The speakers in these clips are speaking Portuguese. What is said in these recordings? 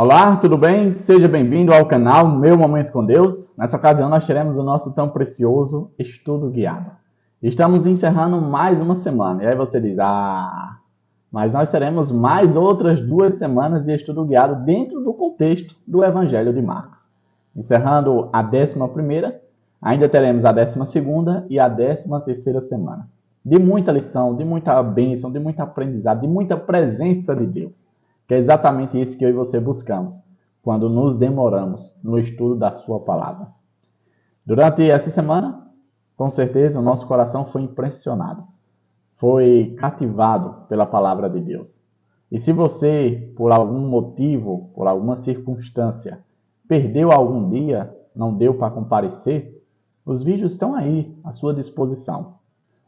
Olá, tudo bem? Seja bem-vindo ao canal Meu Momento com Deus. Nessa ocasião nós teremos o nosso tão precioso estudo guiado. Estamos encerrando mais uma semana. E aí você diz, mas nós teremos mais outras 2 semanas de estudo guiado dentro do contexto do Evangelho de Marcos. Encerrando a 11ª, ainda teremos a 12ª e a 13ª semana. De muita lição, de muita bênção, de muito aprendizado, de muita presença de Deus. Que é exatamente isso que eu e você buscamos quando nos demoramos no estudo da sua palavra. Durante essa semana, com certeza, o nosso coração foi impressionado, foi cativado pela palavra de Deus. E se você, por algum motivo, por alguma circunstância, perdeu algum dia, não deu para comparecer, os vídeos estão aí à sua disposição.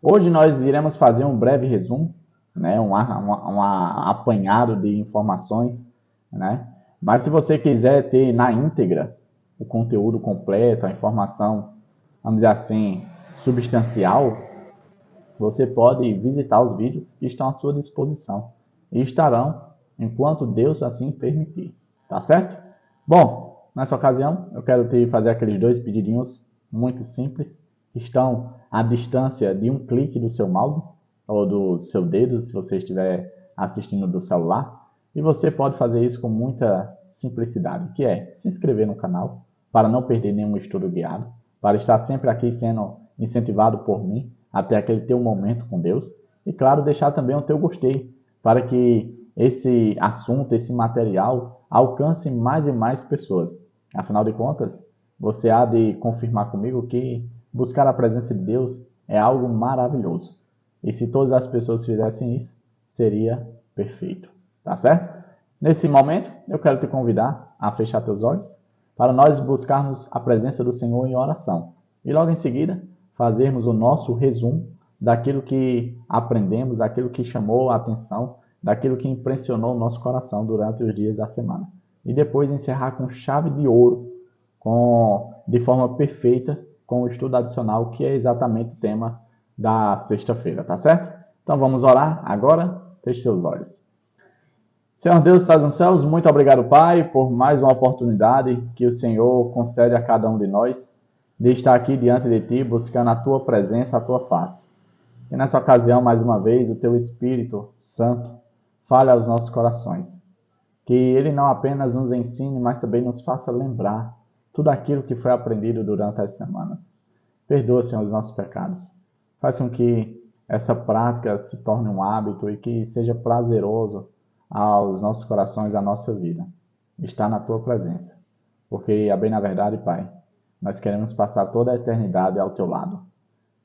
Hoje nós iremos fazer um breve resumo, um apanhado de informações, Mas se você quiser ter na íntegra o conteúdo completo, a informação, vamos dizer assim, substancial, você pode visitar os vídeos que estão à sua disposição e estarão enquanto Deus assim permitir, tá certo? Bom, nessa ocasião eu quero te fazer aqueles 2 pedidinhos muito simples, que estão à distância de um clique do seu mouse, ou do seu dedo, se você estiver assistindo do celular. E você pode fazer isso com muita simplicidade, que é se inscrever no canal, para não perder nenhum estudo guiado, para estar sempre aqui sendo incentivado por mim, até aquele teu momento com Deus. E claro, deixar também o teu gostei, para que esse assunto, esse material, alcance mais e mais pessoas. Afinal de contas, você há de confirmar comigo que buscar a presença de Deus é algo maravilhoso. E se todas as pessoas fizessem isso, seria perfeito. Tá certo? Nesse momento, eu quero te convidar a fechar teus olhos para nós buscarmos a presença do Senhor em oração. E logo em seguida, fazermos o nosso resumo daquilo que aprendemos, daquilo que chamou a atenção, daquilo que impressionou o nosso coração durante os dias da semana. E depois encerrar com chave de ouro, de forma perfeita, com o estudo adicional, que é exatamente o tema da sexta-feira, tá certo? Então vamos orar agora. Feche seus olhos. Senhor Deus, que estás nos céus, muito obrigado, Pai, por mais uma oportunidade que o Senhor concede a cada um de nós de estar aqui diante de Ti, buscando a Tua presença, a Tua face. E nessa ocasião, mais uma vez, o Teu Espírito Santo fale aos nossos corações. Que Ele não apenas nos ensine, mas também nos faça lembrar tudo aquilo que foi aprendido durante as semanas. Perdoa, Senhor, os nossos pecados. Faz com que essa prática se torne um hábito e que seja prazeroso aos nossos corações, à nossa vida. Estar na Tua presença. Porque, a bem na verdade, Pai, nós queremos passar toda a eternidade ao Teu lado.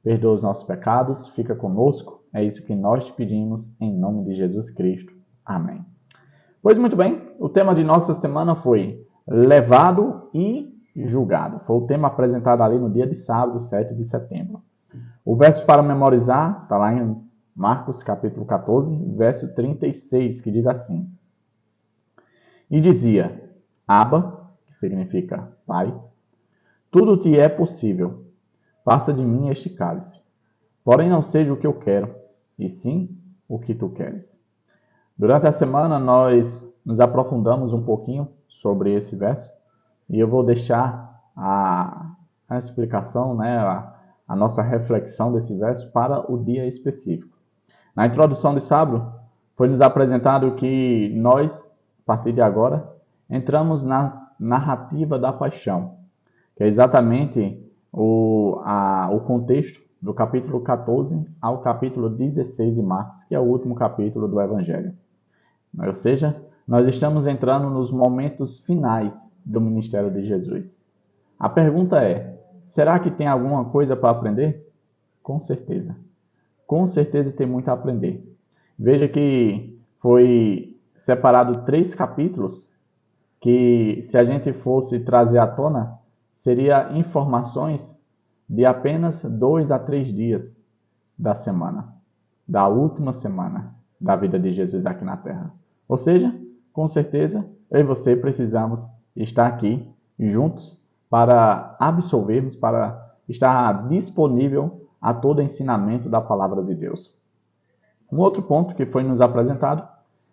Perdoa os nossos pecados, fica conosco. É isso que nós te pedimos, em nome de Jesus Cristo. Amém. Pois muito bem, o tema de nossa semana foi levado e julgado. Foi o tema apresentado ali no dia de sábado, 7 de setembro. O verso para memorizar está lá em Marcos capítulo 14, verso 36, que diz assim: E dizia, Abba, que significa Pai, tudo te é possível, passa de mim este cálice. Porém não seja o que eu quero, e sim o que tu queres. Durante a semana nós nos aprofundamos um pouquinho sobre esse verso, e eu vou deixar a explicação, a nossa reflexão desse verso para o dia específico. Na introdução de sábado, foi nos apresentado que nós, a partir de agora, entramos na narrativa da paixão, que é exatamente o contexto do capítulo 14 ao capítulo 16 de Marcos, que é o último capítulo do Evangelho. Ou seja, nós estamos entrando nos momentos finais do ministério de Jesus. A pergunta é, será que tem alguma coisa para aprender? Com certeza. Com certeza tem muito a aprender. Veja que foi separado 3 capítulos que, se a gente fosse trazer à tona, seria informações de apenas 2 a 3 dias da semana, da última semana da vida de Jesus aqui na Terra. Ou seja, com certeza, eu e você precisamos estar aqui juntos para absorvermos, para estar disponível a todo ensinamento da palavra de Deus. Um outro ponto que foi nos apresentado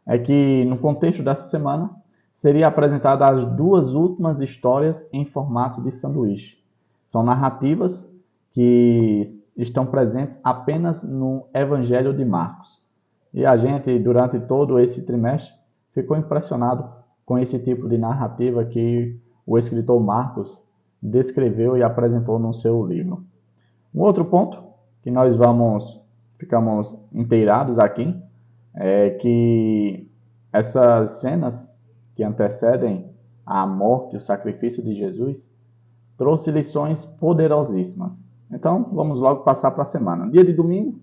é que, no contexto dessa semana, seria apresentada as duas últimas histórias em formato de sanduíche. São narrativas que estão presentes apenas no Evangelho de Marcos. E a gente, durante todo esse trimestre, ficou impressionado com esse tipo de narrativa que o escritor Marcos descreveu e apresentou no seu livro. Um outro ponto que nós ficamos inteirados aqui é que essas cenas que antecedem a morte e o sacrifício de Jesus trouxe lições poderosíssimas. Então, vamos logo passar para a semana. No dia de domingo,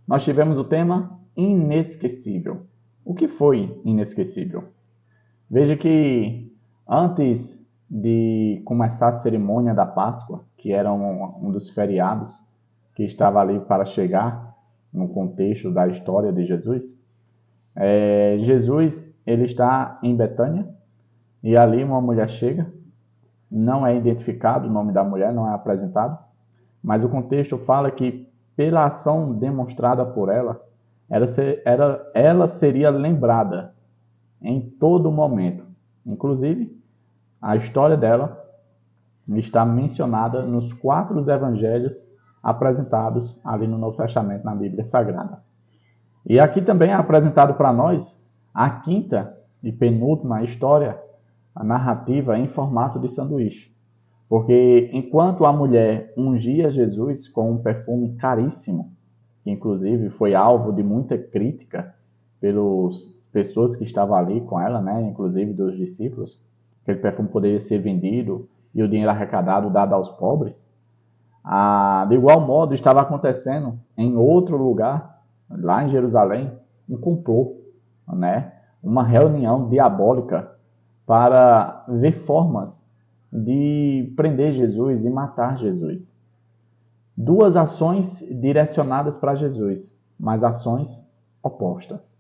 nós tivemos o tema inesquecível. O que foi inesquecível? Veja que antes de começar a cerimônia da Páscoa, que era um dos feriados que estava ali para chegar no contexto da história de Jesus, Jesus ele está em Betânia e ali uma mulher chega, não é identificado o nome da mulher, não é apresentado, mas o contexto fala que pela ação demonstrada por ela, ela seria lembrada em todo momento. Inclusive, a história dela está mencionada nos 4 evangelhos apresentados ali no Novo Testamento, na Bíblia Sagrada. E aqui também é apresentado para nós a quinta e penúltima história, a narrativa em formato de sanduíche. Porque enquanto a mulher ungia Jesus com um perfume caríssimo, que inclusive foi alvo de muita crítica pelas pessoas que estavam ali com ela, né, inclusive dos discípulos, aquele perfume poderia ser vendido e o dinheiro arrecadado dado aos pobres. De igual modo, estava acontecendo em outro lugar, lá em Jerusalém, um complô, né, uma reunião diabólica para ver formas de prender Jesus e matar Jesus. 2 ações direcionadas para Jesus, mas ações opostas.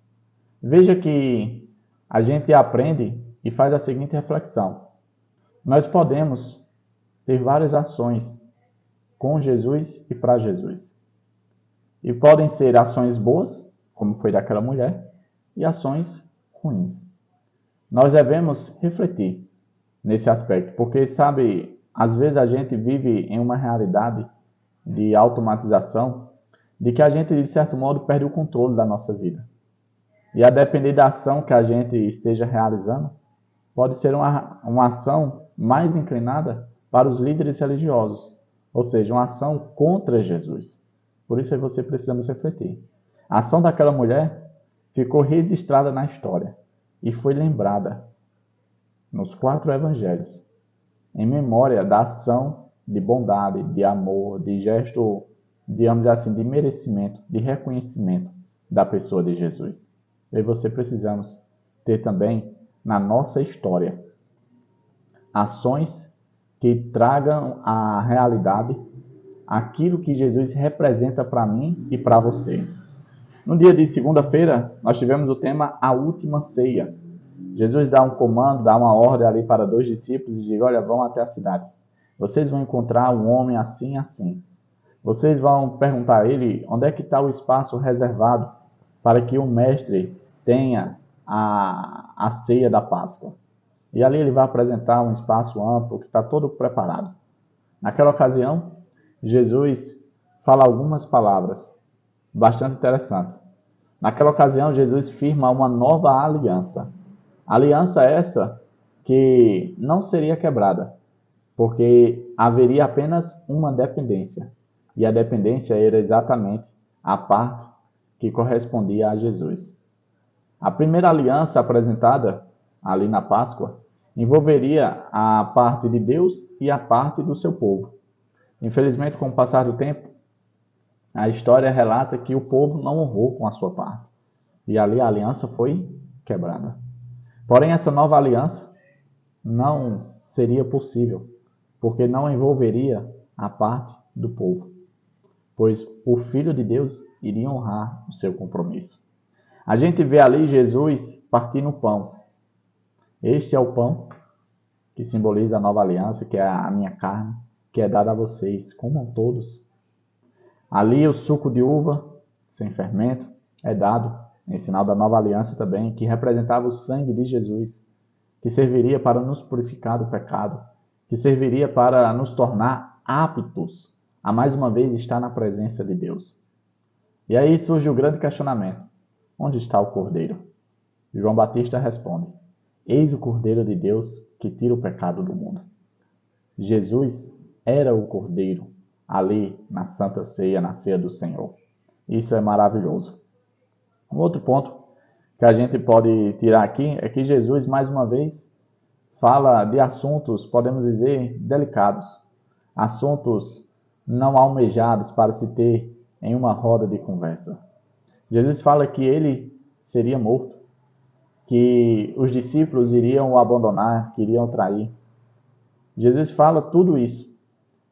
Veja que a gente aprende e faz a seguinte reflexão. Nós podemos ter várias ações com Jesus e para Jesus. E podem ser ações boas, como foi daquela mulher, e ações ruins. Nós devemos refletir nesse aspecto, porque, sabe, às vezes a gente vive em uma realidade de automatização, de que a gente, de certo modo, perde o controle da nossa vida. E a depender da ação que a gente esteja realizando, pode ser uma ação mais inclinada para os líderes religiosos, ou seja, uma ação contra Jesus. Por isso você precisamos refletir. A ação daquela mulher ficou registrada na história e foi lembrada nos 4 evangelhos, em memória da ação de bondade, de amor, de gesto, digamos assim, de merecimento, de reconhecimento da pessoa de Jesus. E você precisamos ter também na nossa história ações que tragam à realidade aquilo que Jesus representa para mim e para você. No dia de segunda-feira, nós tivemos o tema A Última Ceia. Jesus dá um comando, dá uma ordem ali para 2 discípulos e diz: olha, vão até a cidade. Vocês vão encontrar um homem assim, assim. Vocês vão perguntar a ele onde é que está o espaço reservado para que o mestre tenha a ceia da Páscoa. E ali ele vai apresentar um espaço amplo que está todo preparado. Naquela ocasião, Jesus fala algumas palavras bastante interessantes. Naquela ocasião, Jesus firma uma nova aliança. Aliança essa que não seria quebrada, porque haveria apenas uma dependência. E a dependência era exatamente a parte que correspondia a Jesus. A primeira aliança apresentada ali na Páscoa envolveria a parte de Deus e a parte do seu povo. Infelizmente, com o passar do tempo, a história relata que o povo não honrou com a sua parte. E ali a aliança foi quebrada. Porém, essa nova aliança não seria possível, porque não envolveria a parte do povo, pois o Filho de Deus iria honrar o seu compromisso. A gente vê ali Jesus partindo o pão. Este é o pão que simboliza a nova aliança, que é a minha carne, que é dada a vocês, comam todos. Ali o suco de uva, sem fermento, é dado em sinal da nova aliança também, que representava o sangue de Jesus, que serviria para nos purificar do pecado, que serviria para nos tornar aptos a mais uma vez estar na presença de Deus. E aí surge o grande questionamento: onde está o Cordeiro? João Batista responde: eis o Cordeiro de Deus que tira o pecado do mundo. Jesus era o Cordeiro ali na Santa Ceia, na Ceia do Senhor. Isso é maravilhoso. Um outro ponto que a gente pode tirar aqui é que Jesus, mais uma vez, fala de assuntos, podemos dizer, delicados. Assuntos não almejados para se ter em uma roda de conversa. Jesus fala que ele seria morto, que os discípulos iriam o abandonar, que iriam trair. Jesus fala tudo isso.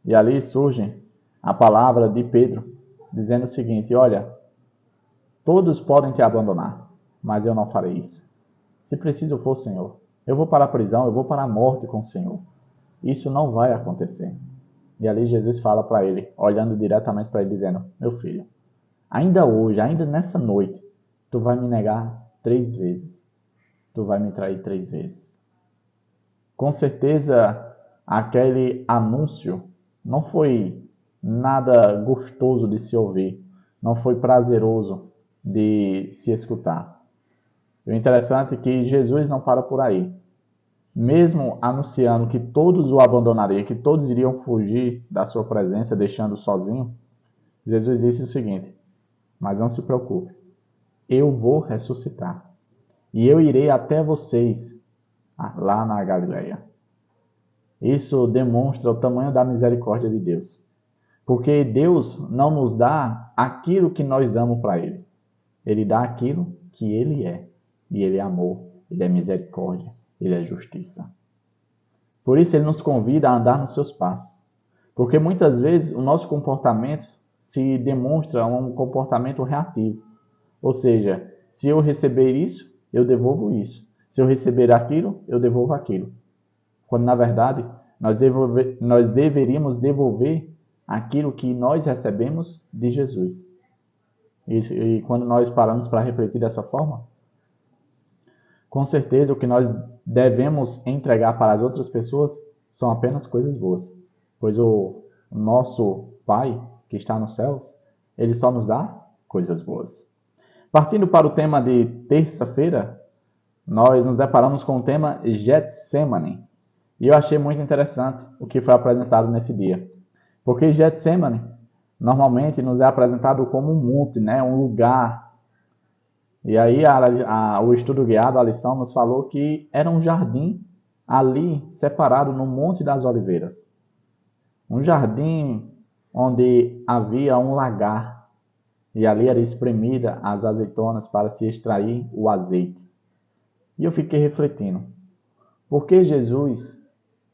E ali surge a palavra de Pedro, dizendo o seguinte: olha, todos podem te abandonar, mas eu não farei isso. Se preciso for, Senhor, eu vou para a prisão, eu vou para a morte com o Senhor. Isso não vai acontecer. E ali Jesus fala para ele, olhando diretamente para ele, dizendo: meu filho, ainda hoje, ainda nessa noite, tu vai me negar 3 vezes. Tu vai me trair 3 vezes. Com certeza, aquele anúncio não foi nada gostoso de se ouvir, não foi prazeroso de se escutar. O interessante é que Jesus não para por aí. Mesmo anunciando que todos o abandonariam, que todos iriam fugir da sua presença, deixando sozinho, Jesus disse o seguinte: mas não se preocupe, eu vou ressuscitar e eu irei até vocês lá na Galileia. Isso demonstra o tamanho da misericórdia de Deus, porque Deus não nos dá aquilo que nós damos para Ele. Ele dá aquilo que Ele é, e Ele é amor, Ele é misericórdia, Ele é justiça. Por isso Ele nos convida a andar nos seus passos, porque muitas vezes o nosso comportamento se demonstra um comportamento reativo. Ou seja, se eu receber isso, eu devolvo isso. Se eu receber aquilo, eu devolvo aquilo. Quando na verdade nós deveríamos devolver aquilo que nós recebemos de Jesus. E quando nós paramos para refletir dessa forma, com certeza o que nós devemos entregar para as outras pessoas são apenas coisas boas. Pois o nosso Pai, que está nos céus, Ele só nos dá coisas boas. Partindo para o tema de terça-feira, nós nos deparamos com o tema Getsemane. E eu achei muito interessante o que foi apresentado nesse dia. Porque Getsemane normalmente nos é apresentado como um monte, um lugar. E aí o estudo guiado, a lição, nos falou que era um jardim ali separado no Monte das Oliveiras. Um jardim onde havia um lagar. E ali era espremida as azeitonas para se extrair o azeite. E eu fiquei refletindo, por que Jesus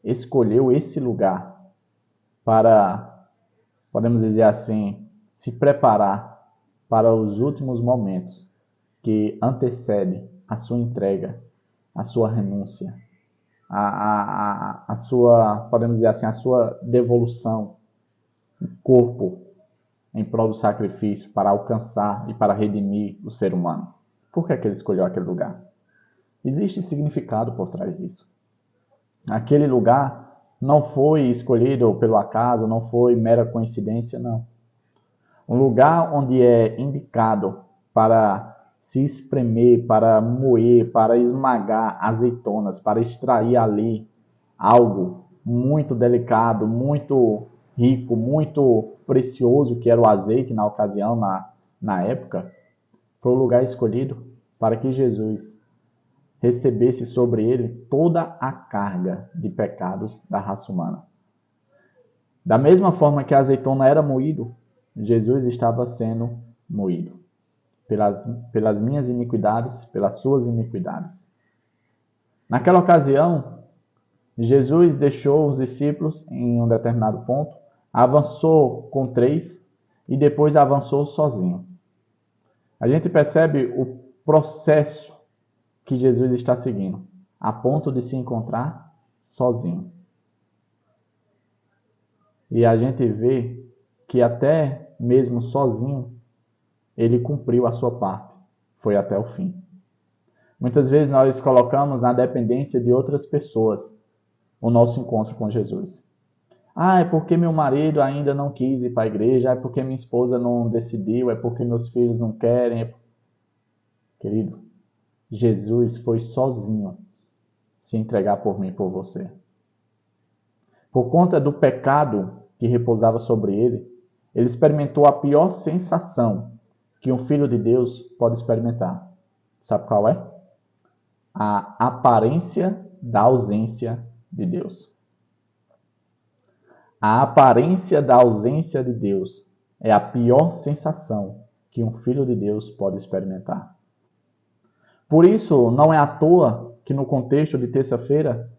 escolheu esse lugar para, podemos dizer assim, se preparar para os últimos momentos que antecedem a sua entrega, a sua renúncia, a sua, podemos dizer assim, a sua devolução do corpo em prol do sacrifício para alcançar e para redimir o ser humano. Por que ele escolheu aquele lugar? Existe significado por trás disso. Aquele lugar não foi escolhido pelo acaso, não foi mera coincidência, não. Um lugar onde é indicado para se espremer, para moer, para esmagar azeitonas, para extrair ali algo muito delicado, muito rico, muito precioso, que era o azeite na ocasião, na época, foi o lugar escolhido para que Jesus recebesse sobre ele toda a carga de pecados da raça humana. Da mesma forma que a azeitona era moído, Jesus estava sendo moído pelas minhas iniquidades, pelas suas iniquidades. Naquela ocasião, Jesus deixou os discípulos em um determinado ponto, avançou com 3 e depois avançou sozinho. A gente percebe o processo que Jesus está seguindo, a ponto de se encontrar sozinho. E a gente vê que até mesmo sozinho, ele cumpriu a sua parte, foi até o fim. Muitas vezes nós colocamos na dependência de outras pessoas o nosso encontro com Jesus. É porque meu marido ainda não quis ir para a igreja, é porque minha esposa não decidiu, é porque meus filhos não querem. Querido, Jesus foi sozinho se entregar por mim e por você. Por conta do pecado que repousava sobre ele, ele experimentou a pior sensação que um filho de Deus pode experimentar. Sabe qual é? A aparência da ausência de Deus. A aparência da ausência de Deus é a pior sensação que um filho de Deus pode experimentar. Por isso, não é à toa que no contexto de terça-feira,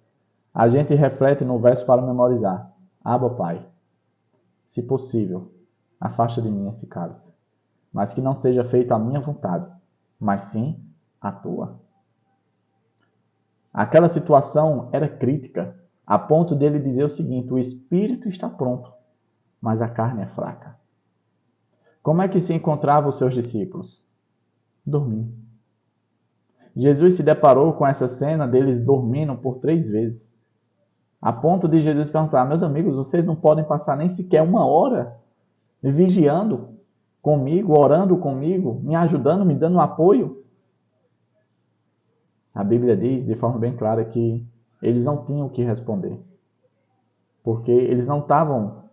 a gente reflete no verso para memorizar. Abba, Pai, se possível, afasta de mim esse cálice, mas que não seja feita a minha vontade, mas sim a tua. Aquela situação era crítica, a ponto dele dizer o seguinte: o espírito está pronto, mas a carne é fraca. Como é que se encontravam os seus discípulos? Dormindo. Jesus se deparou com essa cena deles dormindo por 3 vezes. A ponto de Jesus perguntar: meus amigos, vocês não podem passar nem sequer 1 hora vigiando comigo, orando comigo, me ajudando, me dando apoio? A Bíblia diz de forma bem clara que eles não tinham o que responder. Porque eles não estavam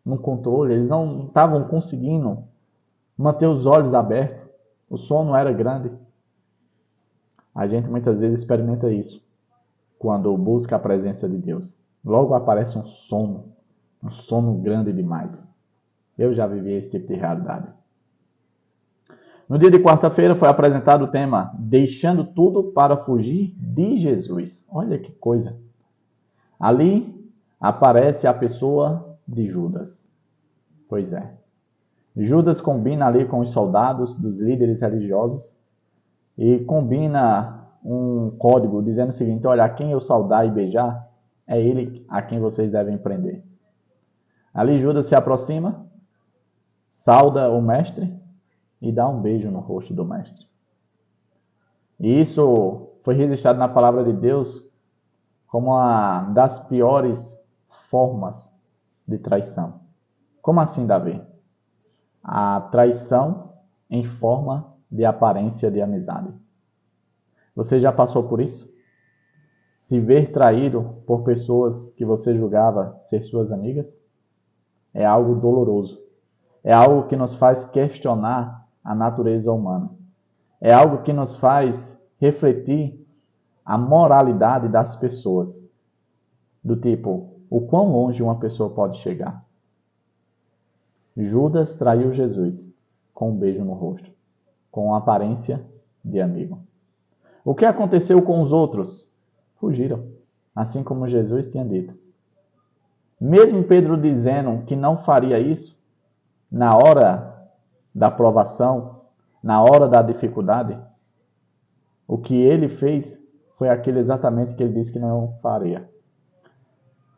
no controle, eles não estavam conseguindo manter os olhos abertos. O sono era grande. A gente muitas vezes experimenta isso quando busca a presença de Deus. Logo aparece um sono grande demais. Eu já vivi esse tipo de realidade. No dia de quarta-feira foi apresentado o tema Deixando Tudo para Fugir de Jesus. Olha que coisa. Ali aparece a pessoa de Judas. Pois é. Judas combina ali com os soldados dos líderes religiosos e combina um código dizendo o seguinte: olha, quem eu saudar e beijar, é ele a quem vocês devem prender. Ali Judas se aproxima, sauda o mestre e dá um beijo no rosto do mestre. E isso foi registrado na palavra de Deus como uma das piores formas de traição. Como assim, Davi? A traição em forma de aparência de amizade. Você já passou por isso? Se ver traído por pessoas que você julgava ser suas amigas? É algo doloroso. É algo que nos faz questionar a natureza humana. É algo que nos faz refletir a moralidade das pessoas. Do tipo, o quão longe uma pessoa pode chegar. Judas traiu Jesus com um beijo no rosto, com aparência de amigo. O que aconteceu com os outros? Fugiram, assim como Jesus tinha dito. Mesmo Pedro dizendo que não faria isso, na hora da provação, na hora da dificuldade, o que ele fez foi aquilo exatamente que ele disse que não faria.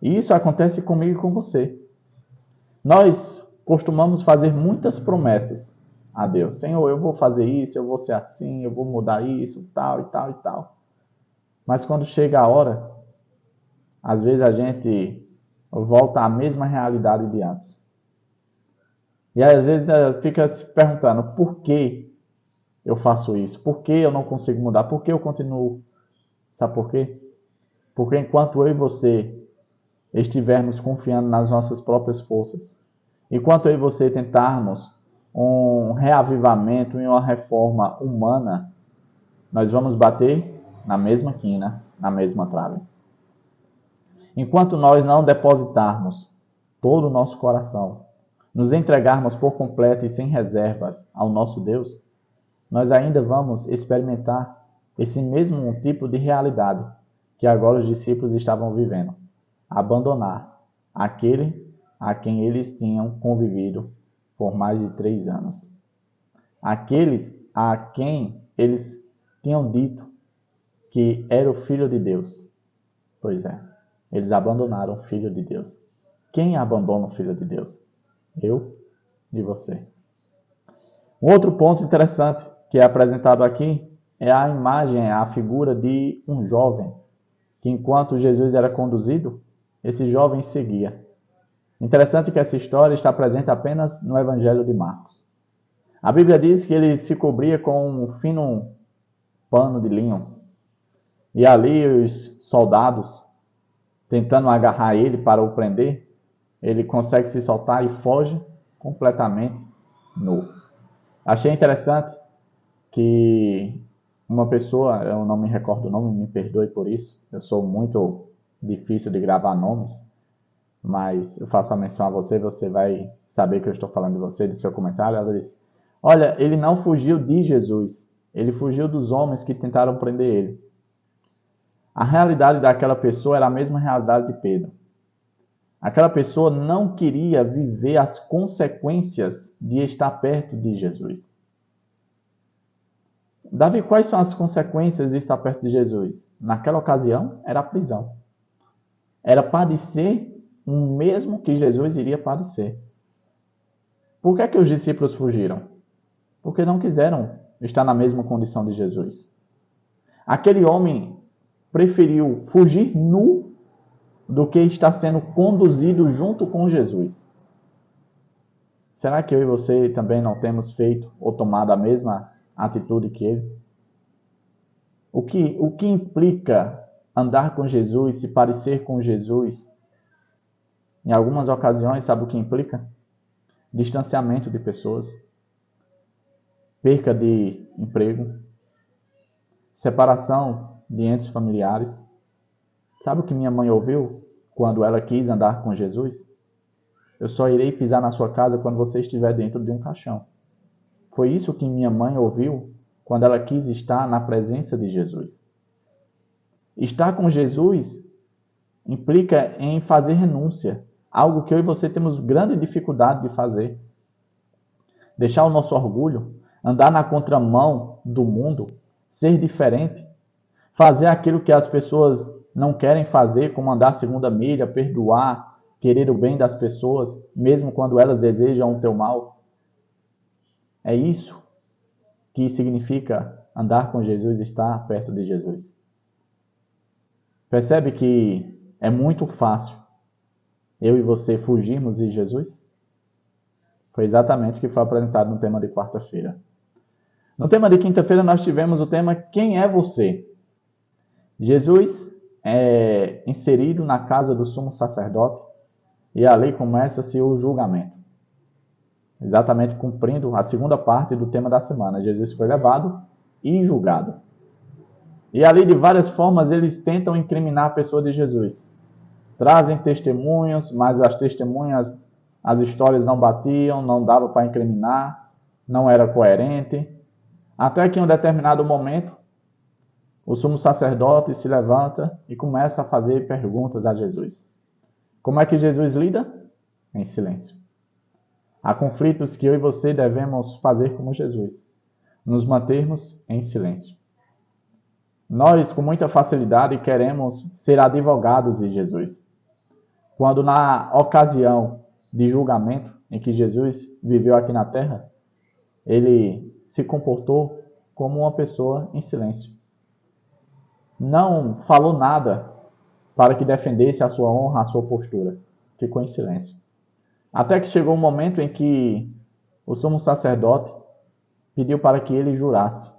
E isso acontece comigo e com você. Nós costumamos fazer muitas promessas a Deus. Senhor, eu vou fazer isso, eu vou ser assim, eu vou mudar isso, tal e tal e tal. Mas quando chega a hora, às vezes a gente volta à mesma realidade de antes. E às vezes fica se perguntando: por que eu faço isso? Por que eu não consigo mudar? Por que eu continuo? Sabe por quê? Porque enquanto eu e você estivermos confiando nas nossas próprias forças, enquanto eu e você tentarmos um reavivamento e uma reforma humana, nós vamos bater na mesma quina, na mesma trave. Enquanto nós não depositarmos todo o nosso coração, nos entregarmos por completo e sem reservas ao nosso Deus, nós ainda vamos experimentar esse mesmo tipo de realidade que agora os discípulos estavam vivendo. Abandonar aquele a quem eles tinham convivido por mais de 3 anos. Aqueles a quem eles tinham dito que era o Filho de Deus. Pois é, eles abandonaram o Filho de Deus. Quem abandona o Filho de Deus? Eu e você. Um outro ponto interessante que é apresentado aqui é a imagem, é a figura de um jovem, que enquanto Jesus era conduzido, esse jovem seguia. Interessante que essa história está presente apenas no Evangelho de Marcos. A Bíblia diz que ele se cobria com um fino pano de linho. E ali os soldados, tentando agarrar ele para o prender, ele consegue se soltar e foge completamente nu. Achei interessante que uma pessoa, eu não me recordo o nome, me perdoe por isso, eu sou muito difícil de gravar nomes, mas eu faço a menção a você, você vai saber que eu estou falando de você, do seu comentário. Ela disse: olha, ele não fugiu de Jesus, ele fugiu dos homens que tentaram prender ele. A realidade daquela pessoa era a mesma realidade de Pedro. Aquela pessoa não queria viver as consequências de estar perto de Jesus. Davi, quais são as consequências de estar perto de Jesus? Naquela ocasião, era a prisão. Era padecer o mesmo que Jesus iria padecer. Por que os discípulos fugiram? Porque não quiseram estar na mesma condição de Jesus. Aquele homem preferiu fugir nu do que estar sendo conduzido junto com Jesus. Será que eu e você também não temos feito ou tomado a mesma atitude que ele? O que implica andar com Jesus, se parecer com Jesus? Em algumas ocasiões, sabe o que implica? Distanciamento de pessoas, perca de emprego, separação de entes familiares. Sabe o que minha mãe ouviu quando ela quis andar com Jesus? Eu só irei pisar na sua casa quando você estiver dentro de um caixão. Foi isso que minha mãe ouviu quando ela quis estar na presença de Jesus. Estar com Jesus implica em fazer renúncia, algo que eu e você temos grande dificuldade de fazer. Deixar o nosso orgulho, andar na contramão do mundo, ser diferente, fazer aquilo que as pessoas não querem fazer, como andar a segunda milha, perdoar, querer o bem das pessoas, mesmo quando elas desejam o teu mal. É isso que significa andar com Jesus, estar perto de Jesus. Percebe que é muito fácil eu e você fugirmos de Jesus? Foi exatamente o que foi apresentado no tema de quarta-feira. No tema de quinta-feira nós tivemos o tema Quem é você? Jesus é inserido na casa do sumo sacerdote e ali começa-se o julgamento. Exatamente cumprindo a segunda parte do tema da semana. Jesus foi levado e julgado. E ali de várias formas eles tentam incriminar a pessoa de Jesus. Trazem testemunhos, mas as testemunhas, as histórias não batiam, não dava para incriminar, não era coerente. Até que em um determinado momento, o sumo sacerdote se levanta e começa a fazer perguntas a Jesus. Como é que Jesus lida? Em silêncio. Há conflitos que eu e você devemos fazer como Jesus, nos mantermos em silêncio. Nós, com muita facilidade, queremos ser advogados de Jesus, quando na ocasião de julgamento em que Jesus viveu aqui na terra, ele se comportou como uma pessoa em silêncio. Não falou nada para que defendesse a sua honra, a sua postura. Ficou em silêncio. Até que chegou um momento em que o sumo sacerdote pediu para que ele jurasse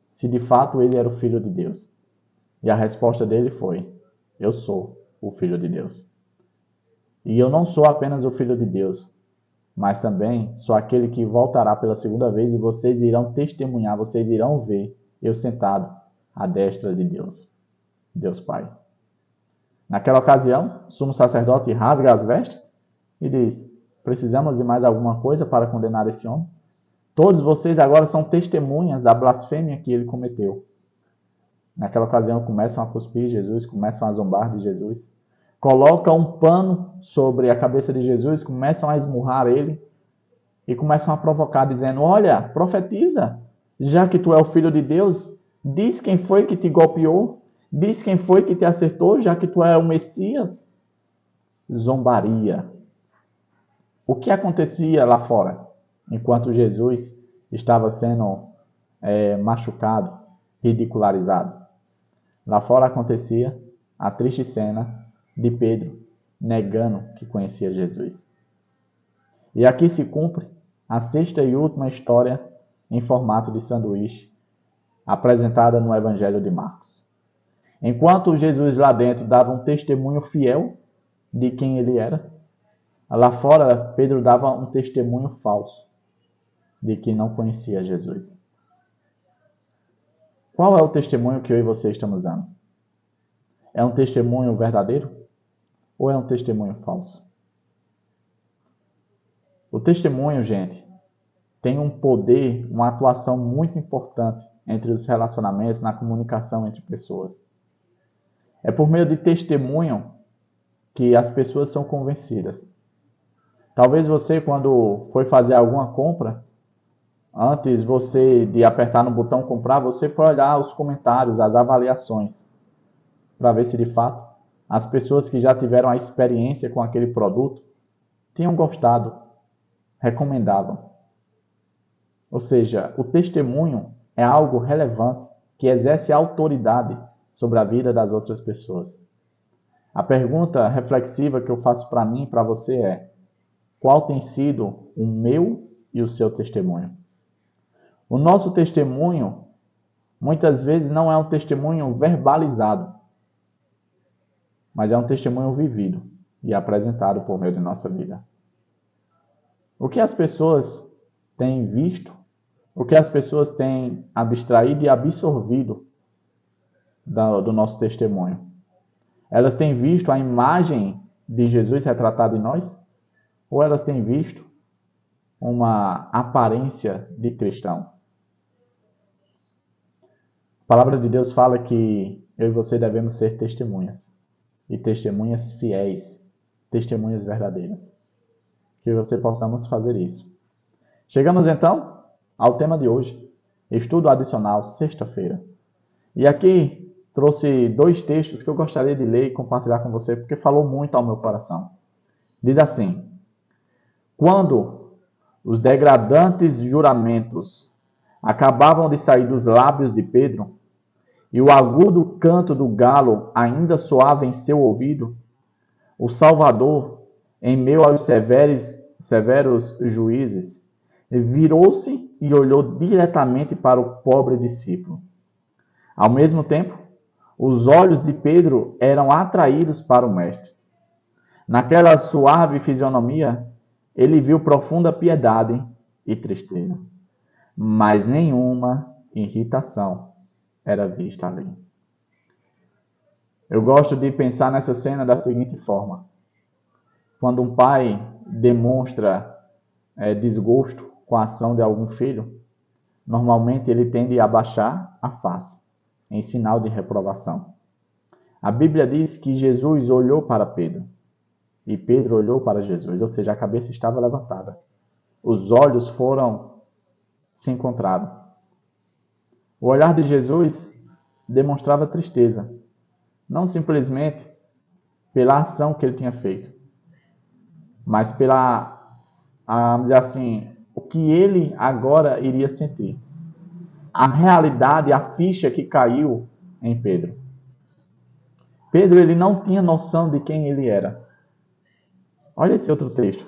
se de fato ele era o Filho de Deus. E a resposta dele foi: eu sou o Filho de Deus. E eu não sou apenas o Filho de Deus, mas também sou aquele que voltará pela segunda vez e vocês irão testemunhar, vocês irão ver eu sentado à destra de Deus, Deus Pai. Naquela ocasião, o sumo sacerdote rasga as vestes e diz: precisamos de mais alguma coisa para condenar esse homem? Todos vocês agora são testemunhas da blasfêmia que ele cometeu. Naquela ocasião começam a cuspir Jesus, começam a zombar de Jesus, colocam um pano sobre a cabeça de Jesus, começam a esmurrar ele e começam a provocar, dizendo: olha, profetiza, já que tu é o Filho de Deus, diz quem foi que te golpeou, diz quem foi que te acertou, já que tu é o Messias. Zombaria. O que acontecia lá fora, enquanto Jesus estava sendo machucado? ridicularizado. Lá fora acontecia a triste cena de Pedro negando que conhecia Jesus. E aqui se cumpre a sexta e última história em formato de sanduíche, apresentada no Evangelho de Marcos. Enquanto Jesus lá dentro dava um testemunho fiel de quem ele era, lá fora Pedro dava um testemunho falso de que não conhecia Jesus. Qual é o testemunho que eu e você estamos dando? É um testemunho verdadeiro ou é um testemunho falso? O testemunho, gente, tem um poder, uma atuação muito importante entre os relacionamentos, na comunicação entre pessoas. É por meio de testemunho que as pessoas são convencidas. Talvez você, quando foi fazer alguma compra, antes de apertar no botão comprar, você foi olhar os comentários, as avaliações, para ver se de fato as pessoas que já tiveram a experiência com aquele produto tinham gostado, recomendavam. Ou seja, o testemunho é algo relevante que exerce autoridade sobre a vida das outras pessoas. A pergunta reflexiva que eu faço para mim e para você é: qual tem sido o meu e o seu testemunho? O nosso testemunho, muitas vezes, não é um testemunho verbalizado, mas é um testemunho vivido e apresentado por meio de nossa vida. O que as pessoas têm visto, o que as pessoas têm abstraído e absorvido do nosso testemunho? Elas têm visto a imagem de Jesus retratada em nós? Ou elas têm visto uma aparência de cristão? A palavra de Deus fala que eu e você devemos ser testemunhas. E testemunhas fiéis, testemunhas verdadeiras. Que você possamos fazer isso. Chegamos então ao tema de hoje, estudo adicional, sexta-feira. E aqui trouxe 2 textos que eu gostaria de ler e compartilhar com você, porque falou muito ao meu coração. Diz assim: quando os degradantes juramentos acabavam de sair dos lábios de Pedro, e o agudo canto do galo ainda soava em seu ouvido, o Salvador, em meio aos severos juízes, virou-se e olhou diretamente para o pobre discípulo. Ao mesmo tempo, os olhos de Pedro eram atraídos para o Mestre. Naquela suave fisionomia, ele viu profunda piedade e tristeza, mas nenhuma irritação era vista ali. Eu gosto de pensar nessa cena da seguinte forma: quando um pai demonstra desgosto com a ação de algum filho, normalmente ele tende a abaixar a face, em sinal de reprovação. A Bíblia diz que Jesus olhou para Pedro, e Pedro olhou para Jesus, ou seja, a cabeça estava levantada. Os olhos se encontraram. O olhar de Jesus demonstrava tristeza, não simplesmente pela ação que ele tinha feito, mas o que ele agora iria sentir. A realidade, a ficha que caiu em Pedro. Pedro, ele não tinha noção de quem ele era. Olha esse outro texto.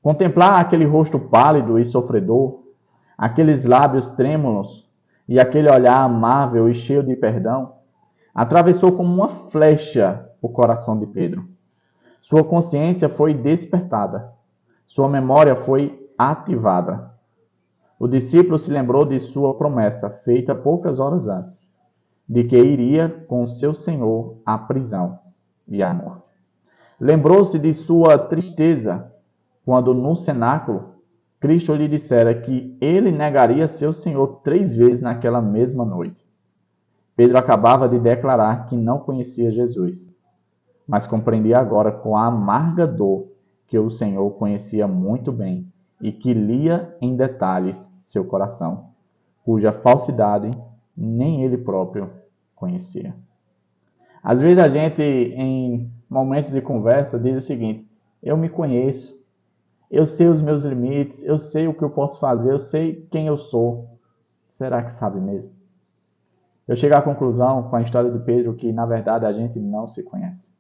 Contemplar aquele rosto pálido e sofredor, aqueles lábios trêmulos e aquele olhar amável e cheio de perdão, atravessou como uma flecha o coração de Pedro. Sua consciência foi despertada. Sua memória foi ativada. O discípulo se lembrou de sua promessa, feita poucas horas antes, de que iria com seu Senhor à prisão e à morte. Lembrou-se de sua tristeza quando, no cenáculo, Cristo lhe dissera que ele negaria seu Senhor 3 vezes naquela mesma noite. Pedro acabava de declarar que não conhecia Jesus, mas compreendia agora com a amarga dor que o Senhor conhecia muito bem e que lia em detalhes seu coração, cuja falsidade nem ele próprio conhecia. Às vezes a gente, em momentos de conversa, diz o seguinte: eu me conheço, eu sei os meus limites, eu sei o que eu posso fazer, eu sei quem eu sou. Será que sabe mesmo? Eu chego à conclusão com a história de Pedro que, na verdade, a gente não se conhece.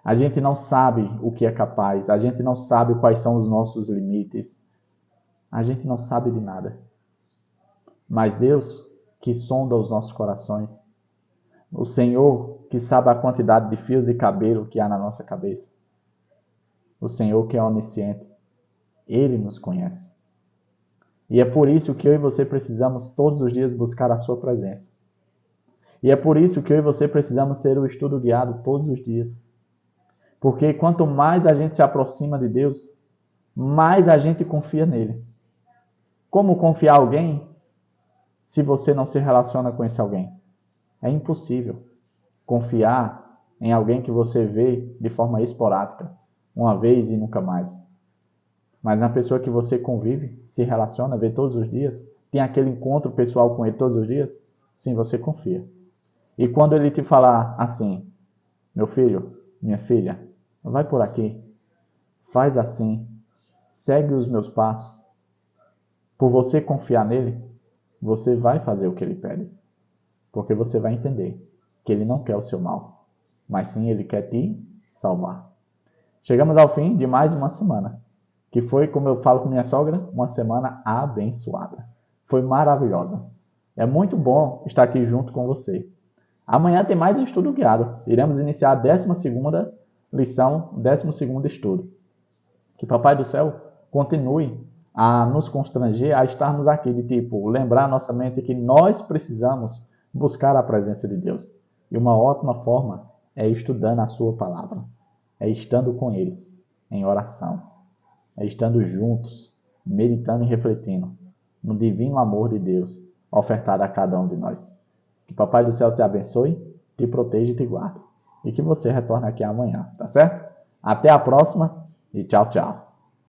A gente não sabe o que é capaz, a gente não sabe quais são os nossos limites, a gente não sabe de nada. Mas Deus, que sonda os nossos corações, o Senhor, que sabe a quantidade de fios de cabelo que há na nossa cabeça, o Senhor que é onisciente, Ele nos conhece. E é por isso que eu e você precisamos todos os dias buscar a sua presença. E é por isso que eu e você precisamos ter o estudo guiado todos os dias. Porque quanto mais a gente se aproxima de Deus, mais a gente confia nele. Como confiar alguém se você não se relaciona com esse alguém? É impossível confiar em alguém que você vê de forma esporádica, uma vez e nunca mais. Mas na pessoa que você convive, se relaciona, vê todos os dias, tem aquele encontro pessoal com ele todos os dias, sim, você confia. E quando ele te falar assim, meu filho, minha filha, vai por aqui, faz assim, segue os meus passos. Por você confiar nele, você vai fazer o que ele pede. Porque você vai entender que ele não quer o seu mal, mas sim ele quer te salvar. Chegamos ao fim de mais uma semana, que foi, como eu falo com minha sogra, uma semana abençoada. Foi maravilhosa. É muito bom estar aqui junto com você. Amanhã tem mais estudo guiado. Iremos iniciar a 12ª lição, 12º estudo. Que Papai do Céu continue a nos constranger a estarmos aqui, de tipo, lembrar a nossa mente que nós precisamos buscar a presença de Deus. E uma ótima forma é estudando a sua palavra. É estando com Ele, em oração. É estando juntos, meditando e refletindo no divino amor de Deus ofertado a cada um de nós. Que Papai do Céu te abençoe, te proteja e te guarde. E que você retorne aqui amanhã, tá certo? Até a próxima e tchau, tchau.